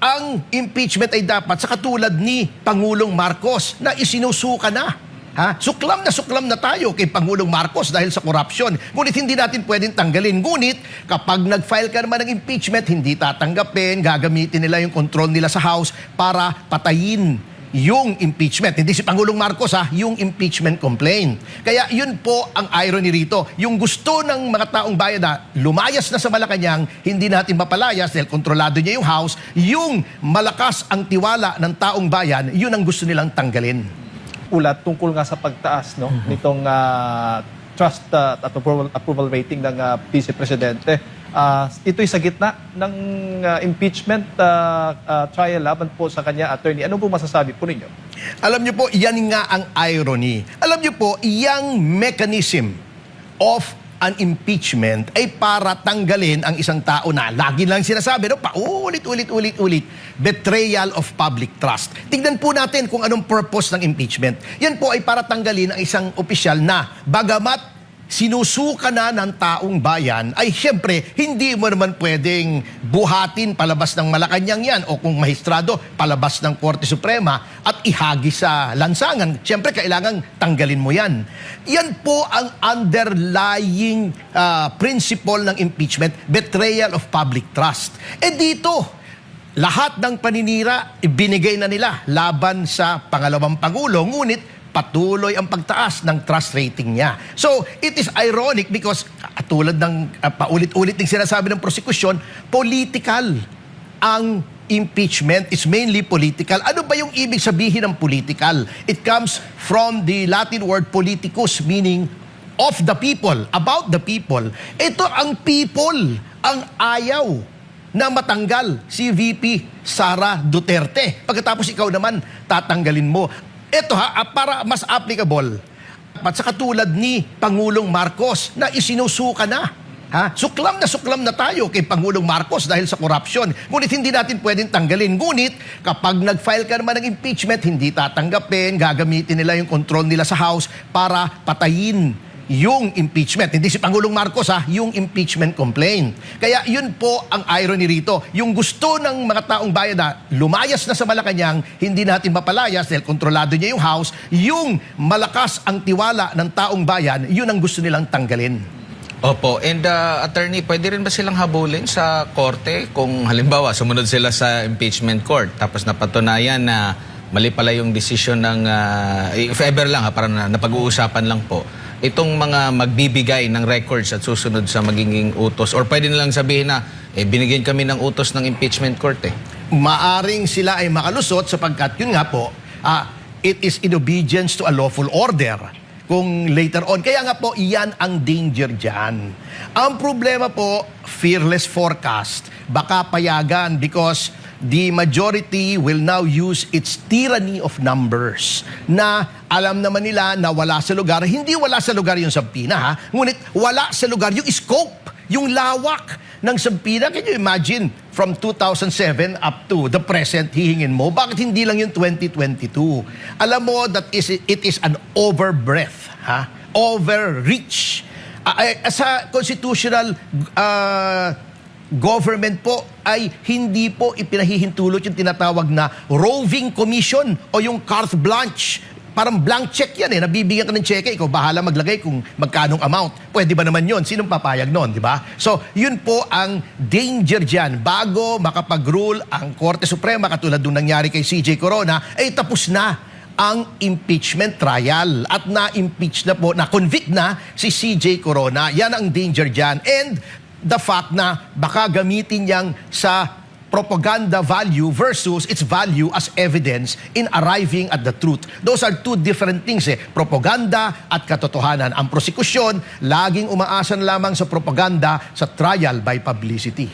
ang impeachment ay dapat sa katulad ni Pangulong Marcos na isinusuka na. Suklam na tayo kay Pangulong Marcos dahil sa korupsyon. Ngunit hindi natin pwedeng tanggalin. Ngunit kapag nag-file ka naman ng impeachment, hindi tatanggapin, gagamitin nila yung control nila sa House para patayin yung impeachment. Hindi si Pangulong Marcos yung impeachment complaint. Kaya yun po ang irony rito. Yung gusto ng mga taong bayan na lumayas na sa Malacanang, hindi natin mapalayas dahil kontrolado niya yung House. Yung malakas ang tiwala ng taong bayan, yun ang gusto nilang tanggalin. Ulat tungkol nga sa pagtaas nitong trust at approval rating ng Vice Presidente. Ito'y sa gitna ng impeachment trial laban po sa kanya, attorney. Ano po masasabi po ninyo? Alam niyo po, yan nga ang irony. Alam niyo po, yung mechanism of an impeachment ay para tanggalin ang isang tao na lagi lang sinasabi, paulit-ulit, betrayal of public trust. Tingnan po natin kung anong purpose ng impeachment. Yan po ay para tanggalin ang isang opisyal na bagamat sinusuka na ng taong bayan, ay siyempre, hindi mo naman pwedeng buhatin palabas ng Malacanang yan o kung mahistrado, palabas ng Korte Suprema at ihagi sa lansangan. Siyempre, kailangan tanggalin mo yan. Yan po ang underlying principle ng impeachment, betrayal of public trust. Dito, lahat ng paninira, ibinigay na nila laban sa pangalawang Pangulo, ngunit patuloy ang pagtaas ng trust rating niya. So, it is ironic because tulad ng paulit-ulit ng sinasabi ng prosekusyon, political. Ang impeachment is mainly political. Ano ba yung ibig sabihin ng political? It comes from the Latin word politicus, meaning of the people, about the people. Ito ang people, ang ayaw na matanggal si VP Sara Duterte. Pagkatapos ikaw naman, tatanggalin mo. Ito para mas applicable. At sa katulad ni Pangulong Marcos na isinusuka na. Suklam na tayo kay Pangulong Marcos dahil sa korupsyon. Ngunit hindi natin pwedeng tanggalin. Ngunit kapag nag-file ka naman ng impeachment, hindi tatanggapin, gagamitin nila yung control nila sa House para patayin yung impeachment. Hindi si Pangulong Marcos yung impeachment complaint. Kaya yun po ang irony rito. Yung gusto ng mga taong bayan na lumayas na sa Malacanang, hindi natin mapalayas dahil kontrolado niya yung House. Yung malakas ang tiwala ng taong bayan, yun ang gusto nilang tanggalin. Opo. And attorney, pwede rin ba silang habulin sa korte kung halimbawa sumunod sila sa impeachment court tapos napatunayan na mali pala yung decision ng, if ever lang para napag-uusapan lang po, itong mga magbibigay ng records at susunod sa magiging utos, or pwede nilang sabihin na binigyan kami ng utos ng impeachment court Maaring sila ay makalusot sapagkat yun nga po, it is in obedience to a lawful order kung later on. Kaya nga po, iyan ang danger dyan. Ang problema po, fearless forecast. Baka payagan because the majority will now use its tyranny of numbers na alam naman nila na wala sa lugar. Hindi wala sa lugar yung Sampina, ngunit wala sa lugar yung scope, yung lawak ng Sampina. Can you imagine from 2007 up to the present hihingin mo? Bakit hindi lang yung 2022? Alam mo that it is an overbreadth, overreach. Sa constitutional government po ay hindi po ipinahihintulot yung tinatawag na roving commission o yung carte blanche. Parang blank check yan nabibigyan ka ng cheque, ikaw bahala maglagay kung magkanong amount. Pwede ba naman yon? Sinong papayag nun, di ba? So, yun po ang danger dyan. Bago makapag-rule ang Korte Suprema, katulad nung nangyari kay CJ Corona, ay tapos na ang impeachment trial at na-impeach na po, na-convict na si CJ Corona. Yan ang danger dyan. And the fact na baka gamitin niyang sa propaganda value versus its value as evidence in arriving at the truth. Those are two different things propaganda at katotohanan. Ang prosekusyon, laging umaasan lamang sa propaganda sa trial by publicity.